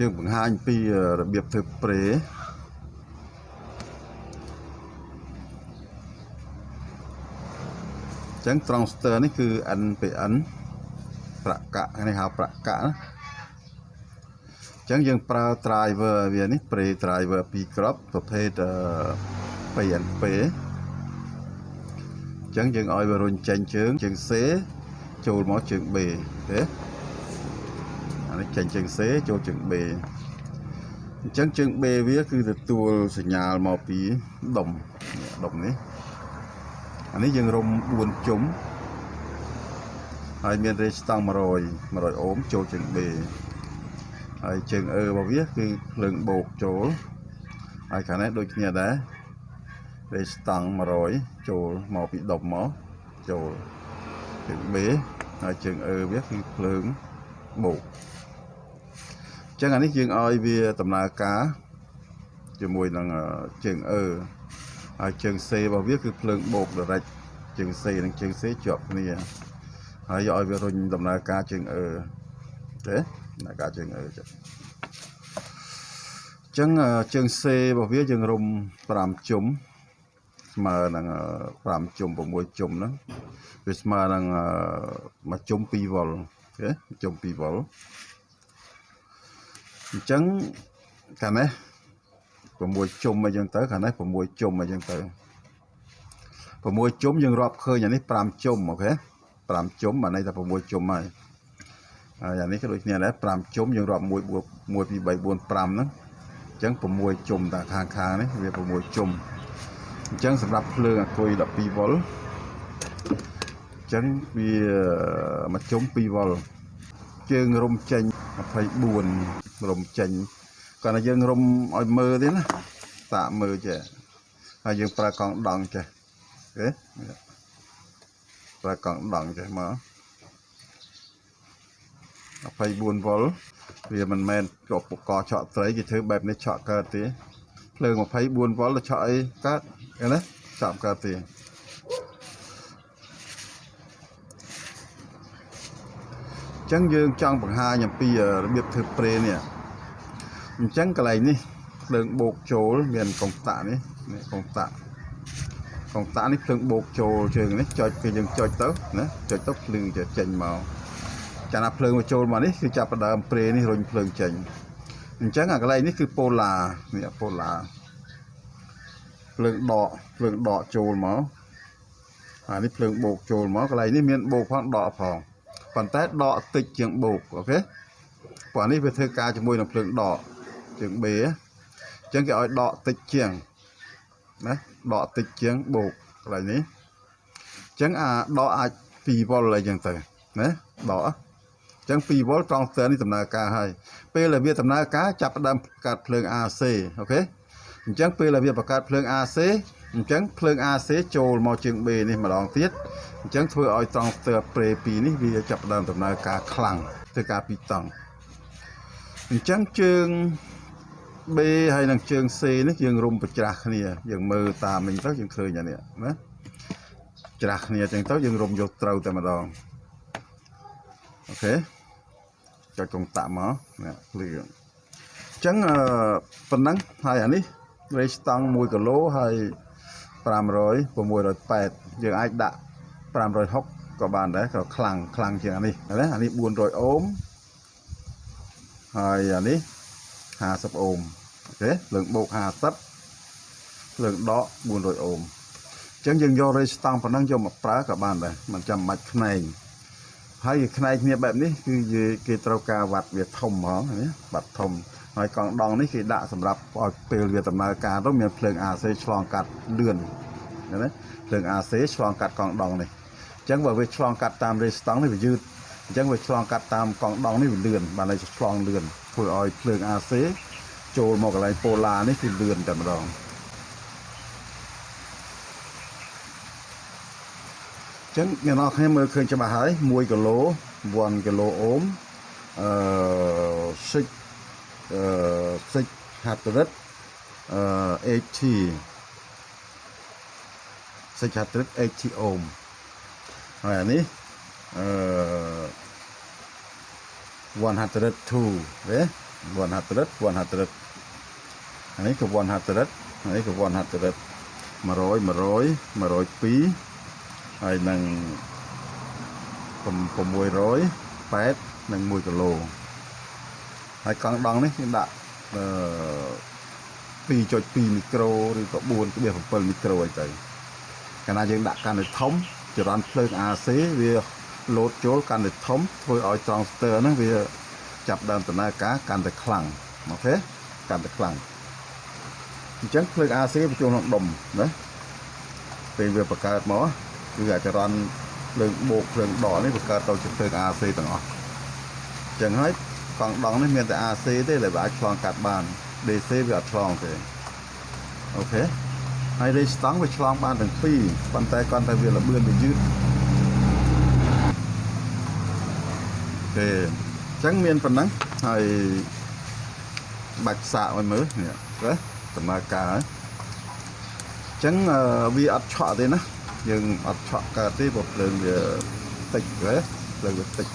យើងបង្ហាញពីរបៀបធ្វើប្រេចឹង transfer នេះគឺ NPN ប្រាក់កាក់នេះហៅប្រាក់កាក់ណាចឹងយើងប្រើ driver វានេះ pre driver 2គ្រាប់ប្រភេទ PNP ចឹងយើងឲ្យវារុញចេញជើង C ចូលមកជើង B ទេអានេះចេញជើង C ចូលជើង B អញ្ចឹងជើង B វាគឺទទួលសញ្ញាមកពីដុំនេះអានេះយើងរុំ4ជុំហើយមានរេស្តង់100អូមចូលជើង B ហើយជើងរបស់វាគឺភ្លើងបូកចូលហើយខាងនេះដូចគ្នាដែររេស្តង់100ចូលមកពីដុំមកចូលជើង B ហើយជើងវាគឺភ្លើងបូកអញ្ចឹងអានេះយើងឲ្យវាដំណើរការជាមួយនឹងជើងហើយជើង C របស់វាគឺភ្លើងបូក direct ជើង C និងជើង C ជាប់គ្នាហើយឲ្យវារុញដំណើរការជើងទេដំណើរការជើងចឹងអញ្ចឹងជើង C របស់វាយើងរុំ5ជុំស្មើនឹង5ជុំ6ជុំហ្នឹងវាស្មើនឹងមួយជុំ2វ៉ុលអូខេជុំ2វ៉ុលអញ្ចឹងខាងនេះ6ជុំអីចឹងទៅខាងនេះ6ជុំអីចឹងទៅ6ជុំយើងរាប់ឃើញអានេះ5ជុំអូខេ5ជុំអានេះតែ6ជុំហើយអានេះក៏ដូចគ្នាដែរ5ជុំយើងរាប់1 2 3 4 5ហ្នឹងអញ្ចឹង6ជុំតែខាងនេះវា6ជុំអញ្ចឹងសម្រាប់ភ្លើងអាគុយ12វ៉ុលអញ្ចឹងវាមួយជុំ2វ៉ុលជើងរុំចេញ24រុំចេញគាត់ថាយើងរុំឲ្យមើលទេណាតាក់មើលចេះហើយយើងប្រើកង់ដង់ចេះអូខេប្រើកង់ដង់ចេះមក24វ៉ុលវាមិនមែនឧបករណ៍ឆក់ត្រីគេធ្វើបែបនេះឆក់កើតទេភ្លើង24វ៉ុលទៅឆក់អីកើតឃើញទេឆក់កើតទេអញ្ចឹងយើងចង់បង្ហាញអំពីរបៀបធ្វើប្រេនេះអញ្ចឹងកន្លែងនេះភ្លើងបូកចូលមានកុងតាក់នេះកុងតាក់នេះភ្លើងបូកចូលជើងនេះចុចពេលយើងចុចទៅណាចុចទៅភ្លើងจะចេញមកចាណាភ្លើងមកចូលមកនេះគឺចាប់ផ្ដើមប្រេនេះរុញភ្លើងចេញអញ្ចឹងអាកន្លែងនេះគឺប៉ូឡានេះប៉ូឡាភ្លើងដកចូលមកអានេះភ្លើងបូកចូលមកកន្លែងនេះមានបូកផងដកផងប៉ុន្តែដកតិចជាងបូកអូខេព្រោះនេះវាធ្វើការជាមួយនឹងភ្លើងដកជាង B អញ្ចឹងគេឲ្យដកតិចជាងណាដកតិចជាងបូកកន្លែងនេះអញ្ចឹងអាដកអាច2វ៉ុលអីចឹងទៅណាដកអញ្ចឹង2វ៉ុលត្រង់ស្ទើរនេះដំណើរការហើយពេលដែលវាដំណើរការចាប់ផ្ដើមបង្កើតភ្លើង AC អូខេអញ្ចឹងពេលដែលវាបង្កើតភ្លើង AC អញ្ចឹងភ្លើង AC ចូលមកជើង B នេះម្ដងទៀតអញ្ចឹងធ្វើឲ្យត្រង់ស្ទើរប្រេ2នេះវាចាប់ផ្ដើមដំណើរការខ្លាំងធ្វើការពីតង់អញ្ចឹងជើង B ហើយនឹងជើង C នេះយើងរុំប្រច្រាស់គ្នាយើងមើលតាមនេះទៅយើងឃើញអានេះណាច្រាស់គ្នាចឹងទៅយើងរុំយកត្រូវតែម្ដងអូខេចុចកុងតាក់មកនេះភ្លើងអញ្ចឹងប៉ុណ្ណឹងហើយអានេះរេស្តង់1គីឡូហើយ500 680យើងអាចដាក់560ក៏បានដែរក៏ខ្លាំងជាងអានេះណាអានេះ400អូមហើយអានេះ50អូមអូខេភ្លើងបូក50ភ្លើងដក400អូមអញ្ចឹងយើងយករេស្តង់ប៉ុណ្ណឹងយកមកប្រើក៏បានដែរមិនចាំបាច់ខ្នែងហើយខ្នែងគ្នាបែបនេះគឺគេត្រូវការវ៉ាត់វាធំហ្មងណាវ៉ាត់ធំហើយកង់ដងនេះគេដាក់សម្រាប់ឲ្យពេលវាដំណើរការទៅមានភ្លើង AC ឆ្លងកាត់លឿនណាភ្លើង AC ឆ្លងកាត់កង់ដងនេះអញ្ចឹងបើវាឆ្លងកាត់តាមរេស្តង់នេះវាយឺតអញ្ចឹងវាឆ្លងកាត់តាមកង់ដងនេះវាលឿនបានតែឆ្លងលឿនធ្វើឲ្យភ្លើង AC ចូលមកកន្លែងប៉ូឡានេះគឺលឿនតែម្ដងអញ្ចឹងអ្នកនរគ្នាមើលឃើញច្បាស់ហើយ1គីឡូ1គីឡូអូម600 80 អូមហើយអានេះ102ទេ វ៉ាន់ហាត់រិតវ៉ាន់ហាត់រិតនេះក៏វ៉ាន់ហាត់រិតនេះក៏វ៉ាន់ហាត់រិត100 102ហើយនឹង680និង1គីឡូហើយកង់ដងនេះខ្ញុំដាក់2.2 មីក្រូឬក៏ 4.7 មីក្រូអីទៅកាលណាយើងដាក់កាន់តែធំចរន្តភ្លើង AC វាលោតចូលកាន់តែធំធ្វើឲ្យត្រង់ស្ទ័រហ្នឹងវាចាប់ដើមដំណើរការកាន់តែខ្លាំងអូខេកាន់តែខ្លាំងអញ្ចឹងភ្លើង AC បញ្ចូលក្នុងដុំណាពេលវាបង្កើតមកគឺអាចរន់ភ្លើងបូកភ្លើងដកនេះបង្កើតទៅជាភ្លើង AC ទាំងអស់អញ្ចឹងហើយកង់ដងនេះមានតែ AC ទេដែលវាអាចឆ្លងកាត់បាន DC វាអត់ឆ្លងទេអូខេហើយរេស្តង់វាឆ្លងបានទាំងពីរប៉ុន្តែគាត់តែវាលឿនវាយឺតទេអញ្ចឹងមានប៉ុណ្ណឹងហើយបាច់សាកឲ្យមើលនេះណាដំណើរការហើយអញ្ចឹងវាអត់ឆក់ទេណាយើងអត់ឆក់កើតទេព្រោះភ្លើងវាតិចទេភ្លើងវាតិច